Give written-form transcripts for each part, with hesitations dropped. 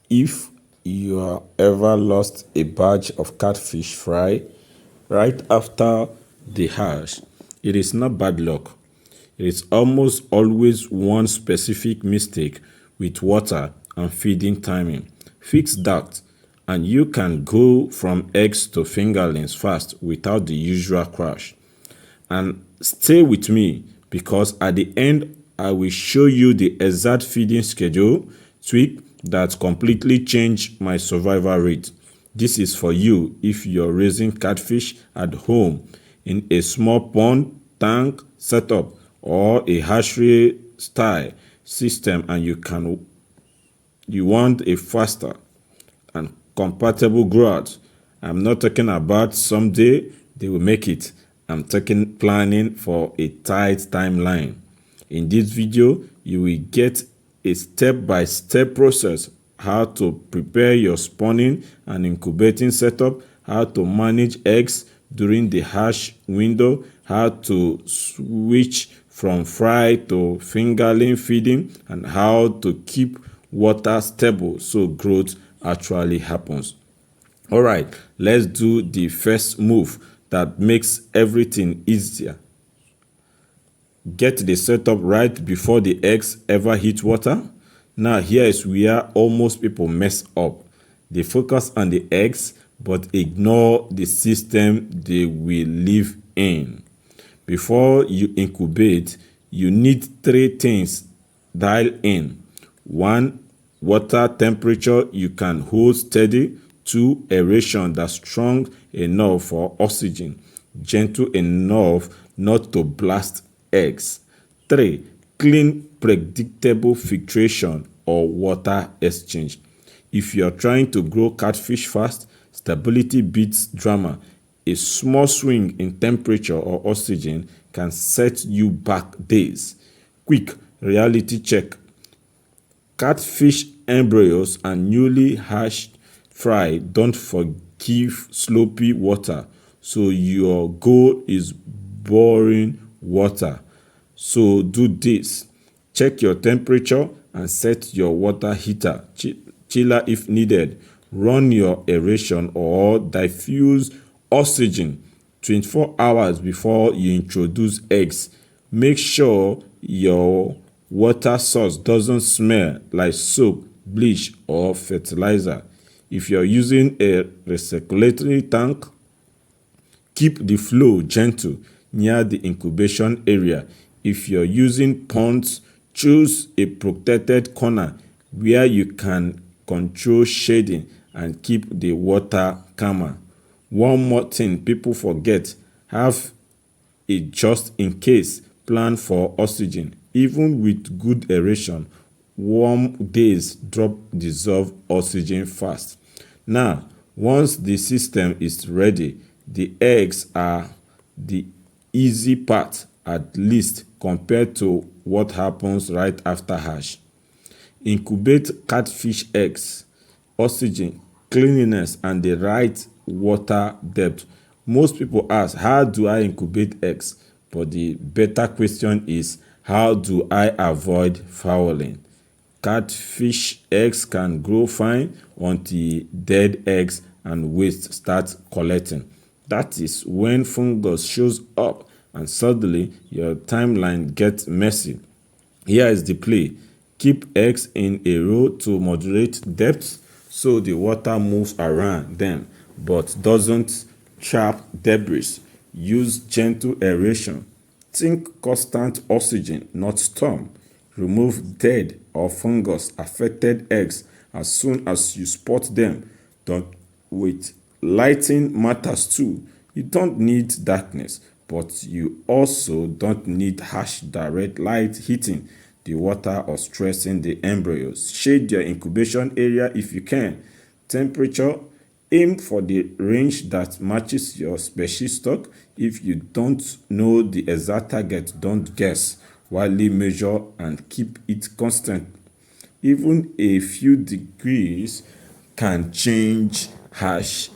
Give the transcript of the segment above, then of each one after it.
If you are ever lost a batch of catfish fry right after the hatch, it is not bad luck. It is almost always one specific mistake with water and feeding timing. Fix that, and you can go from eggs to fingerlings fast without the usual crash. And stay with me because at the end, I will show you the exact feeding schedule tweak that completely changed my survival rate. This is for you if you're raising catfish at home in a small pond, tank setup, or a hatchery style system, and you want a faster and compatible growth. I'm not talking about someday they will make it. I'm talking planning for a tight timeline. In this video, you will get a step-by-step process, how to prepare your spawning and incubating setup, how to manage eggs during the hatch window, how to switch from fry to fingerling feeding, and how to keep water stable so growth actually happens. All right, let's do the first move that makes everything easier. Get the setup right before the eggs ever hit water. Now here is where almost people mess up. They focus on the eggs but ignore the system they will live in. Before you incubate, you need three things dialed in. 1. Water temperature you can hold steady. 2. Aeration that's strong enough for oxygen, gentle enough not to blast eggs. 3. Clean, predictable filtration or water exchange. If you're trying to grow catfish fast, stability beats drama. A small swing in temperature or oxygen can set you back days. Quick reality check. Catfish embryos and newly hatched fry don't forgive sloppy water, so your goal is boring water. So do this. Check your temperature and set your water heater, chiller if needed. Run your aeration or diffuse oxygen 24 hours before you introduce eggs. Make sure your water source doesn't smell like soap, bleach, or fertilizer. If you're using a recirculatory tank, keep the flow gentle near the incubation area. If you're using ponds, choose a protected corner where you can control shading and keep the water calmer. One more thing people forget, have a just-in-case plan for oxygen. Even with good aeration, warm days drop dissolve oxygen fast. Now, once the system is ready, the eggs are the easy part, at least compared to what happens right after hatch. Incubate catfish eggs, oxygen, cleanliness, and the right water depth. Most people ask, how do I incubate eggs? But the better question is, how do I avoid fouling? Catfish eggs can grow fine until dead eggs and waste start collecting. That is when fungus shows up and suddenly your timeline gets messy. Here is the play. Keep eggs in a row to moderate depth so the water moves around them but doesn't trap debris. Use gentle aeration. Think constant oxygen, not storm. Remove dead or fungus affected eggs as soon as you spot them. Don't wait. Lighting matters too. You don't need darkness, but you also don't need harsh direct light hitting the water or stressing the embryos. Shade your incubation area if you can. Temperature, aim for the range that matches your species stock. If you don't know the exact target, don't guess. Widely measure and keep it constant. Even a few degrees can change hash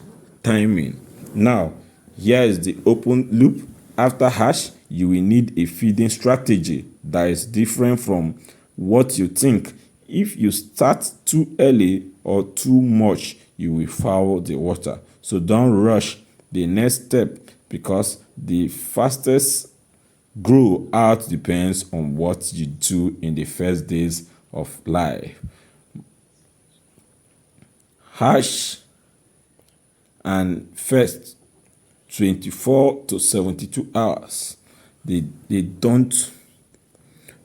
timing. Now, here is the open loop. After hash, you will need a feeding strategy that is different from what you think. If you start too early, or too much, you will foul the water. So don't rush the next step, because the fastest grow out depends on what you do in the first days of life. Hatch and first 24 to 72 hours. They don't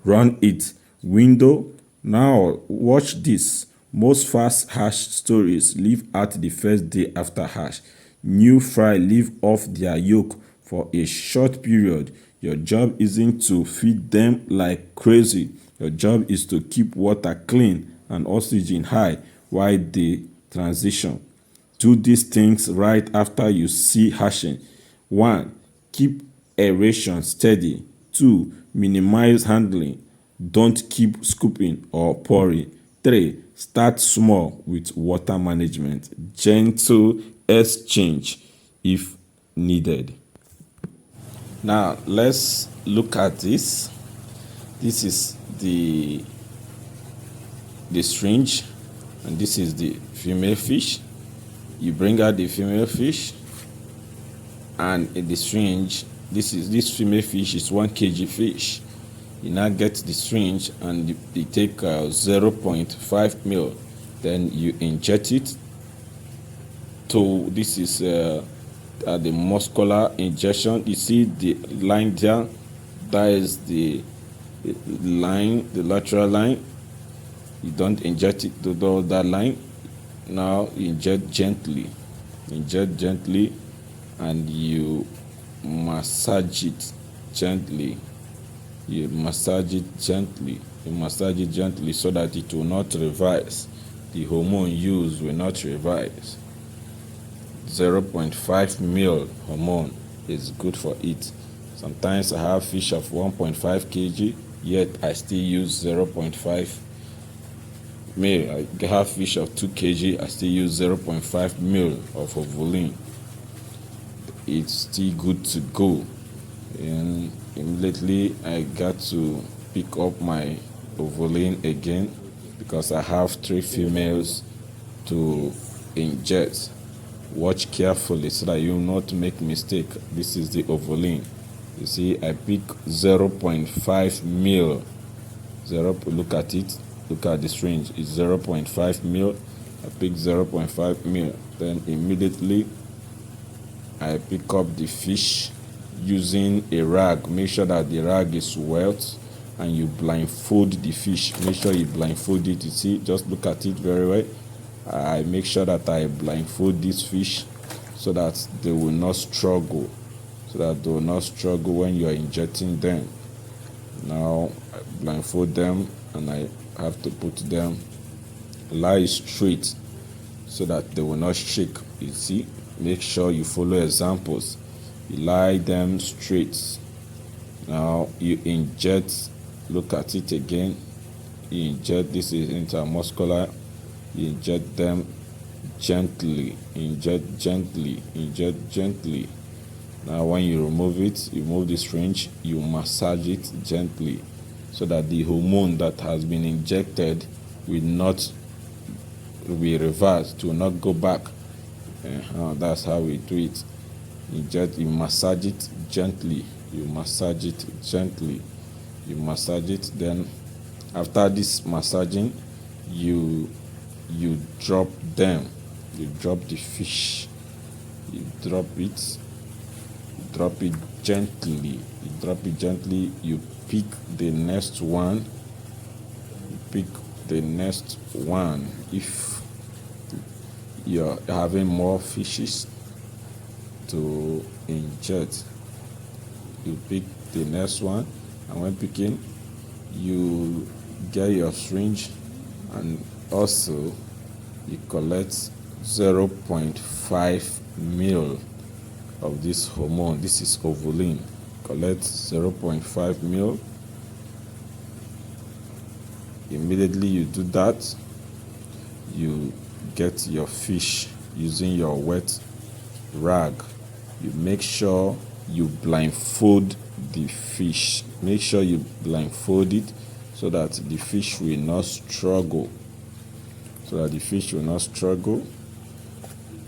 run it window. Now watch this. Most fast hatch stories leave out the first day after hatch. New fry leave off their yolk for a short period. Your job isn't to feed them like crazy. Your job is to keep water clean and oxygen high while they transition. Do these things right after you see hatching. 1. Keep aeration steady. 2. Minimize handling. Don't keep scooping or pouring. 3. Start small with water management. Gentle exchange if needed. Now let's look at this. This is the syringe, and this is the female fish. You bring out the female fish, and in the syringe, this female fish is 1 kg fish. You now get the syringe and you take 0.5 ml, then you inject it to, this is the muscular injection. You see the line there, that is the line, the lateral line. You don't inject it to that line. Now you inject gently, and you massage it gently. You massage it gently so that it will not reverse. The hormone used will not reverse. 0.5 ml hormone is good for it. Sometimes I have fish of 1.5 kg, yet I still use 0.5 ml. I have fish of 2 kg, I still use 0.5 ml of Fingerling. It's still good to go. And immediately I got to pick up my Fingerling again, because I have 3 females to inject. Watch carefully so that you will not make mistake. This is the Fingerling. You see, I pick 0.5 ml. Look at it. Look at the syringe. It's 0.5 ml. I pick 0.5 ml. Then immediately I pick up the fish using a rag. Make sure that the rag is wet, and you blindfold the fish. Make sure you blindfold it. You see, just look at it very well. I make sure that I blindfold this fish so that they will not struggle. When you are injecting them. Now I blindfold them, and I have to put them lie straight so that they will not shake. You see, make sure you follow examples. You lie them straight. Now you inject. Look at it again. You inject. This is intramuscular. You inject them gently. Inject gently. Now when you remove it, you remove the syringe, you massage it gently so that the hormone that has been injected will not be reversed, will not go back. That's how we do it. You massage it gently. Then after this massaging, you drop them. You drop the fish. You drop it gently. You pick the next one. If you're having more fishes to inject, you pick the next one, and when picking, you get your syringe, and also you collect 0.5 ml of this hormone. This is Fingerling. Collect 0.5 ml. Immediately you do that, you get your fish using your wet rag. You make sure you blindfold the fish. Make sure you blindfold it so that the fish will not struggle. so that the fish will not struggle.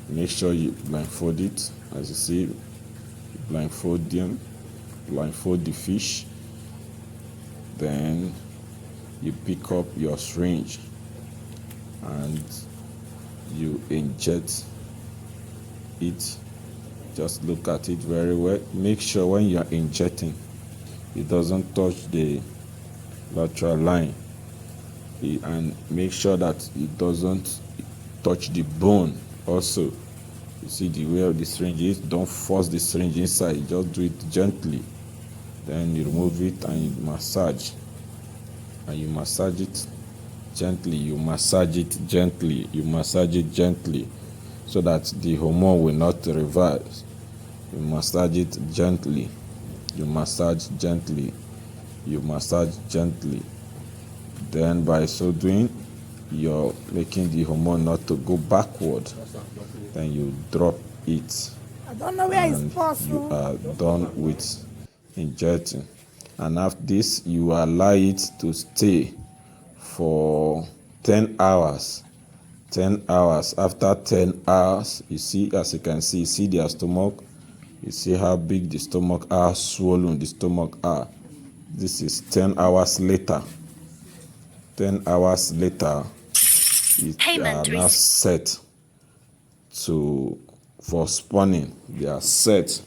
Make sure you blindfold it. As you see, blindfold the fish. Then you pick up your syringe and you inject it. Just look at it very well. Make sure when you are injecting, it doesn't touch the lateral line, and make sure that it doesn't touch the bone also. You see the way the syringe is, don't force the syringe inside, just do it gently. Then you remove it and you massage, and you massage it gently, you massage it gently, you massage it gently, so that the hormone will not reverse. You massage it gently, you massage gently, you massage gently. Then by so doing, you're making the hormone not to go backward. Then you drop it. I don't know where it's possible. You are done with injecting. And after this, you allow it to stay for 10 hours. 10 hours. After 10 hours, you see, as you can see their stomach. You see how big the stomach are, swollen the stomach are. This is 10 hours later. 10 hours later, it are now set for spawning. They are set.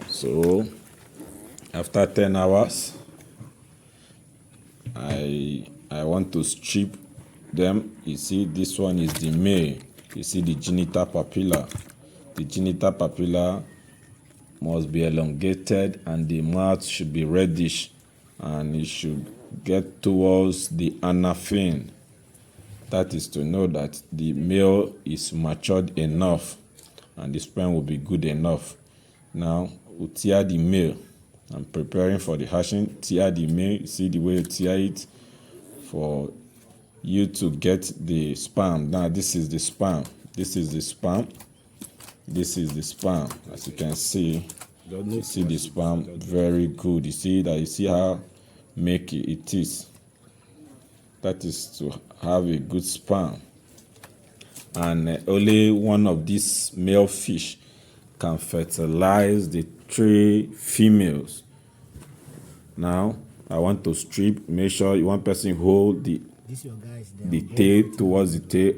So after 10 hours, I want to strip them. You see, this one is the male. You see the genital papilla. The genital papilla must be elongated, and the mouth should be reddish, and it should get towards the anal fin. That is to know that the male is matured enough and the sperm will be good enough. Now we'll tear the male. I'm preparing for the hatching. Tear the male. See the way you tear it for you to get the sperm. Now this is the sperm. This is the sperm. This is the sperm. As you can see, you see the sperm very good. You see that. You see how milky it is. That is to have a good sperm. And only one of these male fish can fertilize the 3 females. Now I want to strip. Make sure one person hold the tail towards the tail,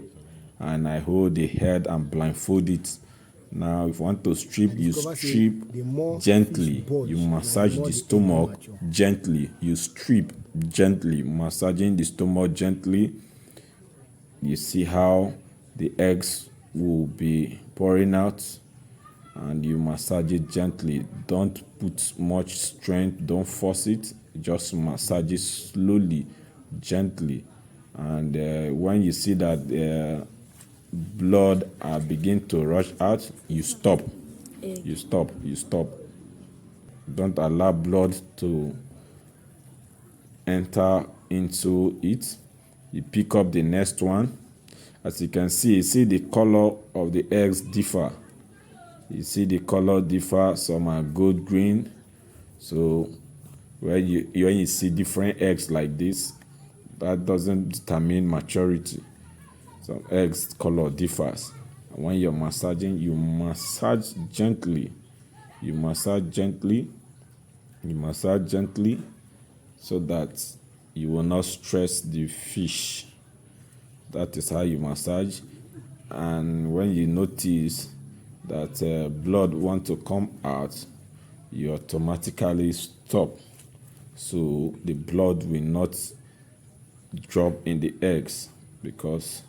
and I hold the head and blindfold it. Now if you want to strip, you strip gently. You massage the stomach gently. You strip gently, massaging the stomach gently. You see how the eggs will be pouring out, and you massage it gently. Don't put much strength, don't force it. Just massage it slowly, gently. And when you see that blood begin to rush out, you stop. You stop. Don't allow blood to enter into it. You pick up the next one. As you can see the color of the eggs differ. You see the color differ. Some are gold green. So when you see different eggs like this, that doesn't determine maturity. Some eggs color differs. And when you're massaging, you massage gently. You massage gently. You massage gently, so that you will not stress the fish. That is how you massage. And when you notice that blood want to come out, you automatically stop, so the blood will not drop in the eggs, because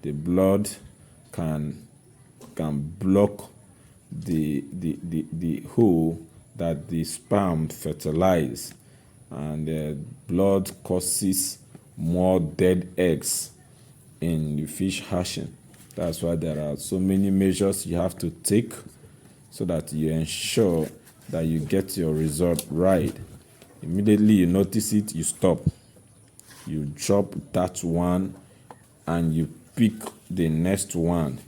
the blood can block the hole that the sperm fertilize, and blood causes more dead eggs in the fish hatching. That's why there are so many measures you have to take, so that you ensure that you get your result right. Immediately you notice it, you stop. You drop that one and you pick the next one.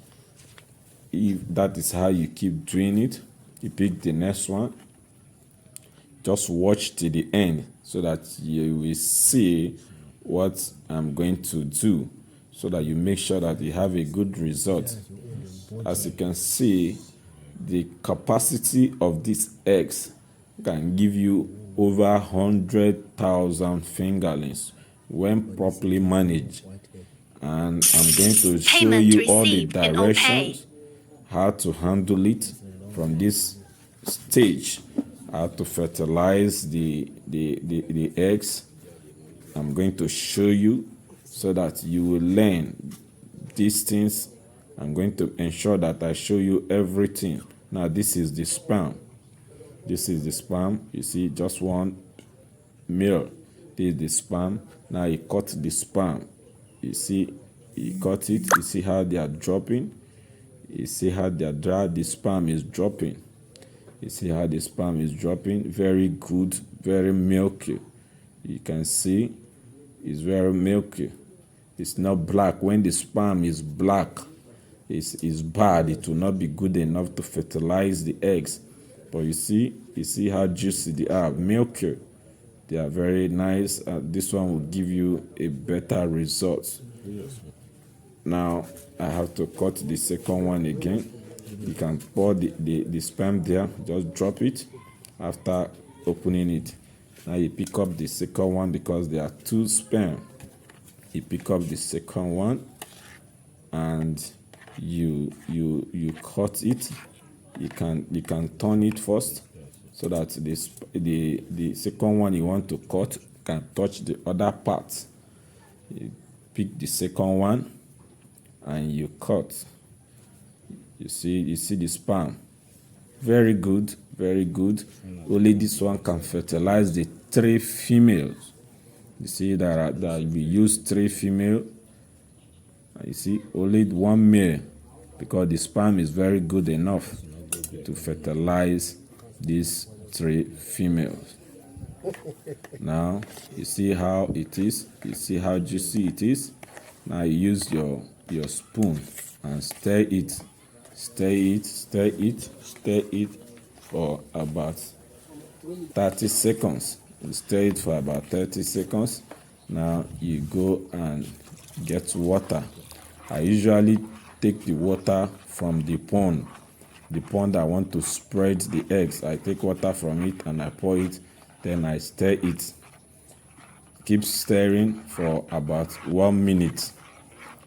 If that is how you keep doing it, you pick the next one. Just watch till the end, so that you will see what I'm going to do. so that you make sure that you have a good result. As you can see, the capacity of these eggs can give you over 100,000 fingerlings when properly managed. And I'm going to show you all the directions, how to handle it from this stage, how to fertilize the eggs. I'm going to show you so that you will learn these things. I'm going to ensure that I show you everything. Now, this is the sperm. This is the sperm. You see, just one male. This is the sperm. Now, he cut the sperm. You see, he cut it. You see how they are dropping. You see how they are dry. The sperm is dropping. You see how the sperm is dropping. Very good, very milky. You can see it's very milky. It's not black. When the sperm is black, it's bad. It will not be good enough to fertilize the eggs. But you see how juicy they are, milky. They are very nice. This one will give you a better result. Now, I have to cut the second one again. You can pour the sperm there. Just drop it after opening it. Now you pick up the second one because there are two sperm. You pick up the second one and you cut it. You can turn it first so that the second one you want to cut can touch the other part. You pick the second one and you cut. You see the sperm. Very good, very good. Only this one can fertilize the 3 females. You see that we use 3 female. You see only 1 male because the sperm is very good enough to fertilize these 3 females. Now you see how it is. You see how juicy it is. Now you use your spoon and stir it for about 30 seconds. You stir it for about 30 seconds. Now you go and get water. I usually take the water from the pond I want to spread the eggs. I take water from it and I pour it, then I stir it. Keep stirring for about 1 minute.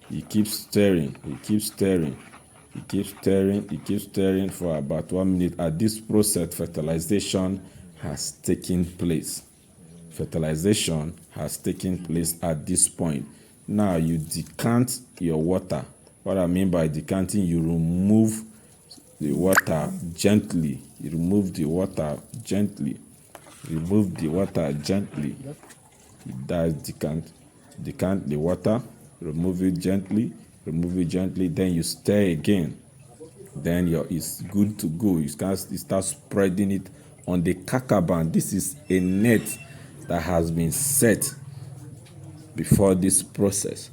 You keep stirring, for about 1 minute. At this process, fertilization has taken place. Fertilization has taken place at this point. Now you decant your water. What I mean by decanting, you remove the water gently. Remove the water gently. That decant the water. Remove it gently. Then you stir again. Then it's good to go. You start spreading it on the kakaban. This is a net that has been set before this process.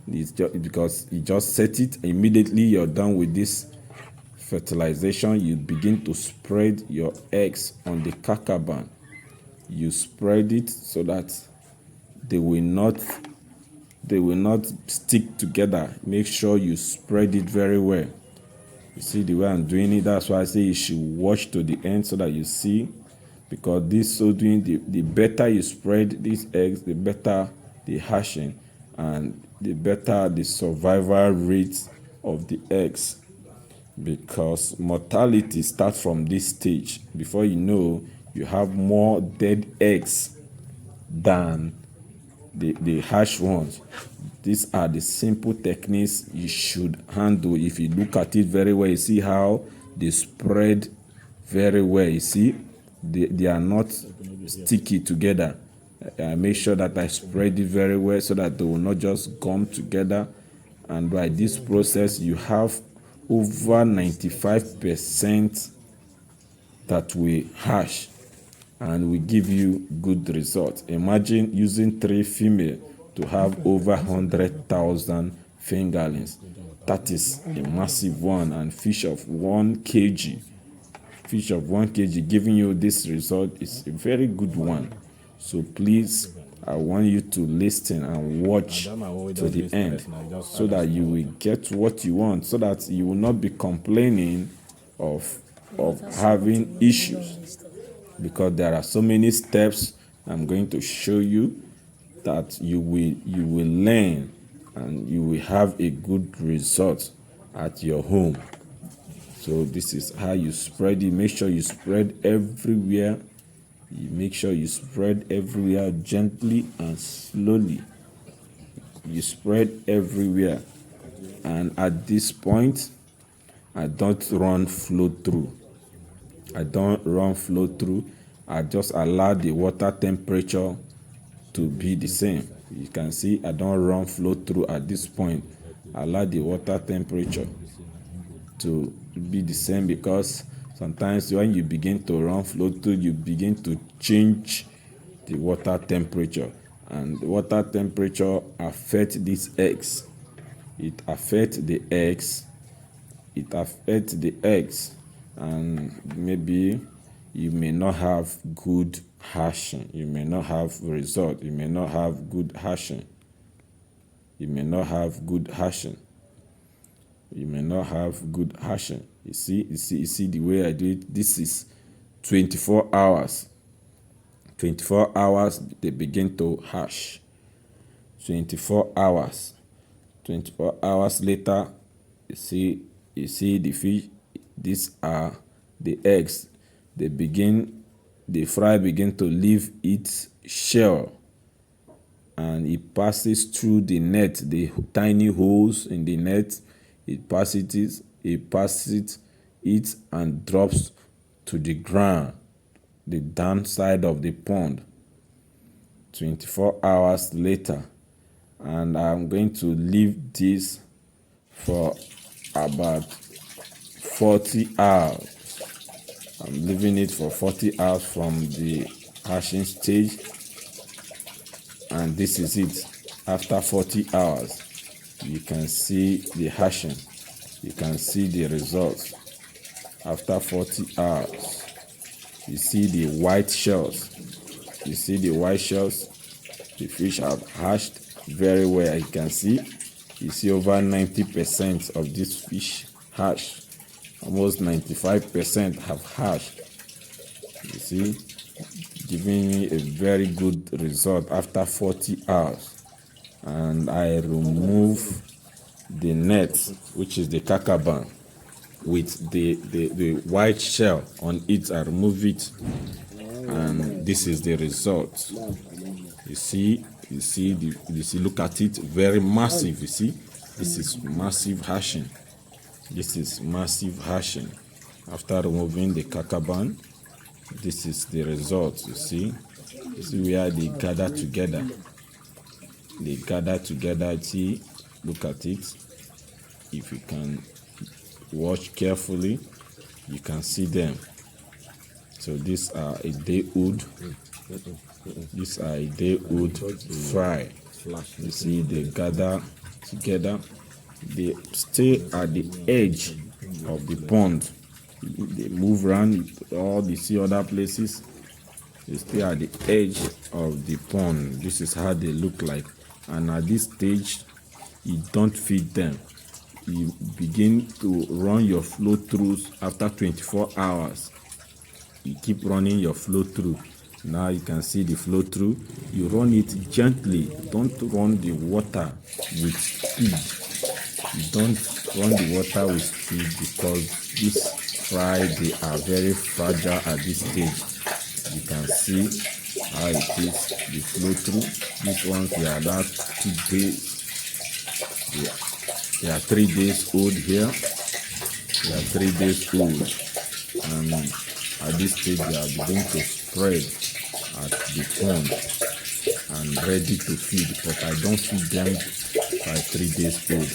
It's just because you just set it, immediately you're done with this fertilization, you begin to spread your eggs on the kakaban. You spread it so that they will not stick together. Make sure you spread it very well. You see the way I'm doing it. That's why I say you should watch to the end so that you see, because the better you spread these eggs, the better the hatching and the better the survival rate of the eggs, because mortality starts from this stage. Before you know, you have more dead eggs than the hatched ones. These are the simple techniques you should handle. If you look at it very well, you see how they spread very well. You see, they are not sticky together. I make sure that I spread it very well so that they will not just gum together. And by this process, you have over 95% that will hatch and will give you good results. Imagine using 3 female to have over 100,000 fingerlings. That is a massive one. And fish of 1 kg giving you this result is a very good one. So please, I want you to listen and watch to the end so that you will get what you want, so that you will not be complaining of having issues, because there are so many steps I'm going to show you that you will learn and you will have a good result at your home. So this is how you spread it. Make sure you spread everywhere. You make sure you spread everywhere gently and slowly. You spread everywhere. And at this point, I don't run flow through. I don't run flow through. I just allow the water temperature to be the same. You can see I don't run flow through at this point. I allow the water temperature to be the same, because sometimes when you begin to run flow through, you begin to change the water temperature, and the water temperature affects these eggs. It affects the eggs. And maybe you may not have good hatching. You may not have result. You may not have good hatching. You may not have good hatching. You may not have good hatching. You see the way I do it. This is 24 hours. 24 hours, they begin to hatch. 24 hours. 24 hours later, you see the fish. These are the eggs. The fry begin to leave its shell, and it passes through the net, the tiny holes in the net. It passes it and drops to the ground, the downside of the pond. 24 hours later, and I'm going to leave this for about 40 hours. I'm leaving it for 40 hours from the hatching stage, and this is it. After 40 hours, you can see the hatching. You can see the results. After 40 hours, you see the white shells. You see the white shells. The fish have hatched very well. You can see. You see over 90% of this fish hatched. Almost 95% have hatched. You see, giving me a very good result after 40 hours. And I remove the net, which is the kakaban, with the white shell on it. I remove it, and this is the result. You see, look at it, very massive. You see, this is massive hatching. This is massive hatching. After removing the kakaban, this is the result. You see where they gather together. They gather together. See, look at it. If you can watch carefully, you can see them. So these are a day old. These are a day old fry. You see, they gather together. They stay at the edge of the pond. They move around all the see other places. They stay at the edge of the pond. This is how they look like. And at this stage, you don't feed them. You begin to run your flow throughs after 24 hours. You keep running your flow through. Now you can see the flow through. You run it gently. Don't run the water with speed. You don't run the water with speed, because this fry, they are very fragile at this stage. You can see how it is, the flow through. These ones, they are about 2 days. They are 3 days old here. They are 3 days old. And at this stage, they are beginning to spread at the pond and ready to feed. But I don't feed them by 3 days old.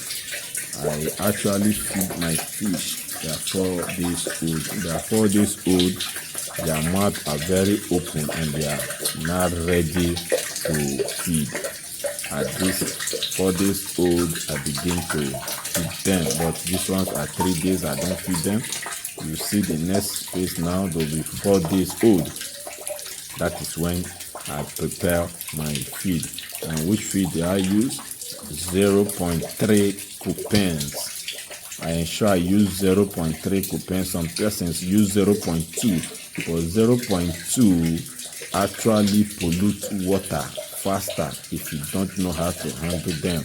I actually feed my fish. They are 4 days old. They are 4 days old. Their mouths are very open and they are not ready to feed. At this 4 days old, I begin to feed them. But these ones are 3 days. I don't feed them. You see the next phase now, they'll be 4 days old. That is when I prepare my feed. And which feed do I use? 0.3 coupons. I ensure I use 0.3 coupons. Some persons use 0.2, but 0.2 actually pollute water faster if you don't know how to handle them.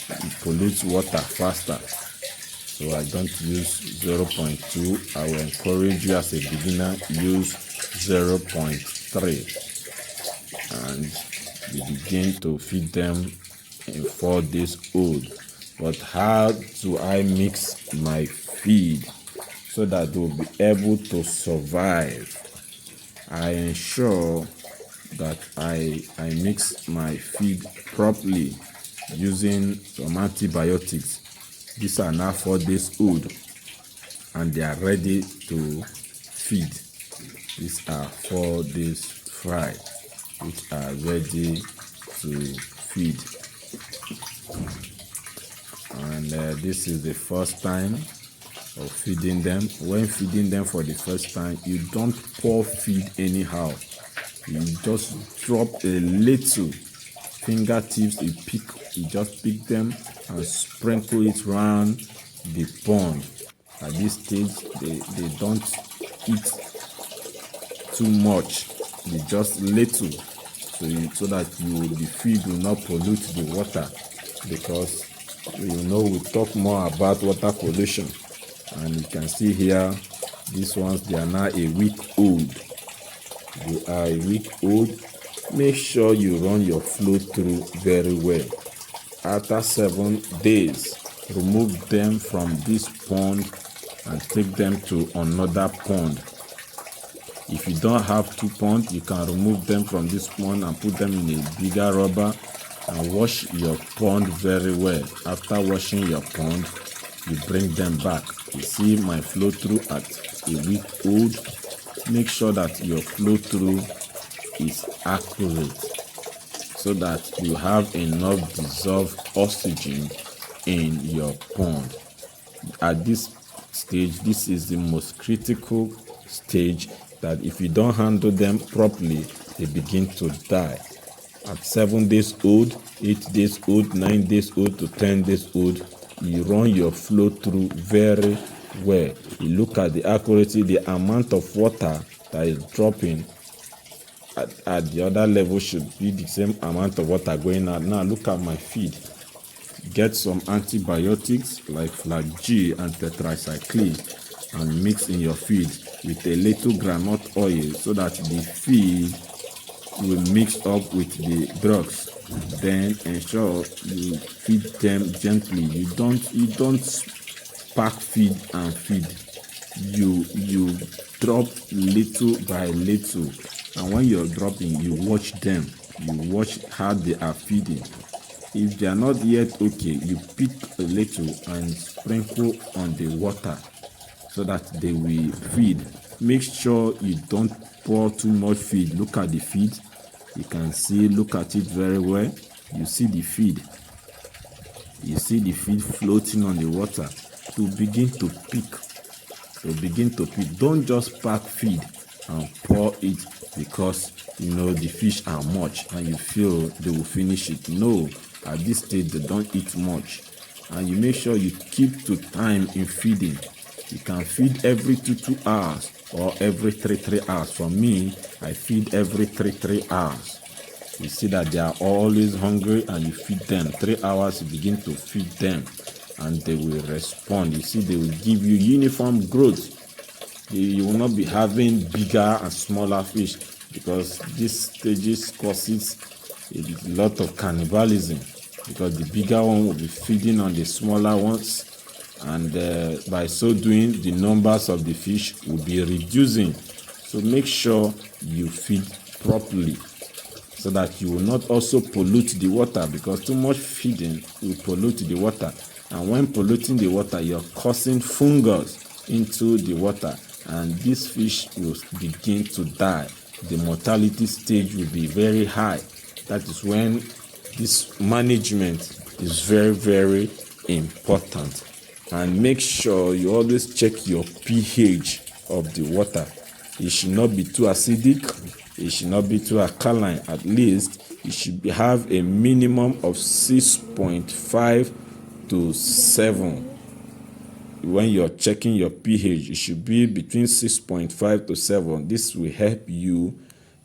It pollutes water faster. So I don't use 0.2. I will encourage you as a beginner, use 0.3. And you begin to feed them in 4 days old. But how do I mix my feed so that they will be able to survive? I ensure that I mix my feed properly using some antibiotics. These are now 4 days old and they are ready to feed. These are 4 days fry which are ready to feed. And this is the first time of feeding them. When feeding them for the first time, you don't pour feed anyhow. You just drop a little fingertips. You just pick them and sprinkle it around the pond. At this stage, they don't eat too much. They just little, so that the feed will not pollute the water, because we talk more about water pollution. And you can see here, these ones, they are now a week old. They are a week old. Make sure you run your flow through very well. After 7 days, remove them from this pond and take them to another pond. If you don't have 2 ponds, you can remove them from this pond and put them in a bigger rubber and wash your pond very well. After washing your pond, you bring them back. You see my flow through at a week old. Make sure that your flow through is accurate so that you have enough dissolved oxygen in your pond. At this stage, this is the most critical stage, that if you don't handle them properly, they begin to die. At 7 days old, 8 days old, 9 days old to 10 days old, you run your flow through very well. You look at the accuracy, the amount of water that is dropping at the other level should be the same amount of water going out. Now look at my feed. Get some antibiotics like Flag-G and tetracycline and mix in your feed with a little groundnut oil so that the feed will mix up with the drugs. Then ensure you feed them gently. You don't pack feed and feed. You drop little by little, and when you're dropping, you watch them. You watch how they are feeding. If they are not yet okay, you pick a little and sprinkle on the water so that they will feed. Make sure you don't pour too much feed. Look at the feed. You can see, look at it very well. You see the feed. You see the feed floating on the water. To begin to pick. Don't just pack feed and pour it because the fish are much and you feel they will finish it. No, at this stage they don't eat much. And you make sure you keep to time in feeding. You can feed every 2 hours or every 3 hours. For me, I feed every 3 hours. You see that they are always hungry and you feed them. 3 hours, you begin to feed them and they will respond. You see, they will give you uniform growth. You will not be having bigger and smaller fish, because this stages causes a lot of cannibalism, because the bigger one will be feeding on the smaller ones, and by so doing, the numbers of the fish will be reducing. So make sure you feed properly so that you will not also pollute the water, because too much feeding will pollute the water. And when polluting the water, you're causing fungus into the water, and these fish will begin to die. The mortality stage will be very high. That is when this management is very, very important. And make sure you always check your pH of the water. It should not be too acidic. it should not be too alkaline. At least it should have a minimum of 6.5 to 7. When you're checking your pH, it should be between 6.5 to 7. This will help you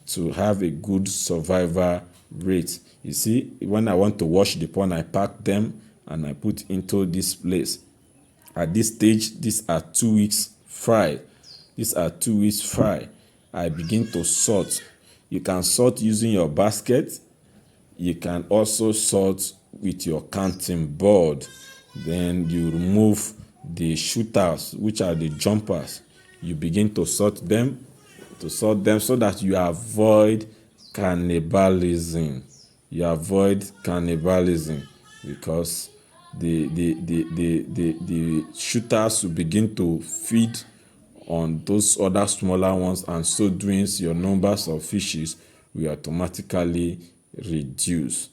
to have a good survival rate. You see, when I want to wash the pond, I pack them and I put into this place. At this stage, these are 2 weeks fry. These are 2 weeks fry. I begin to sort. You can sort using your basket. You can also sort with your counting board. Then you remove the shooters, which are the jumpers. You begin to sort them so that you avoid cannibalism. You avoid cannibalism because the shooters will begin to feed on those other smaller ones, and so doing your numbers of fishes will automatically reduce.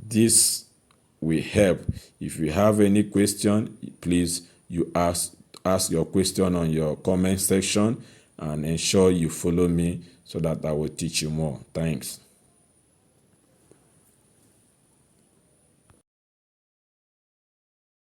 This will help. If you have any question, please you ask your question on your comment section, and ensure you follow me so that I will teach you more. Thanks.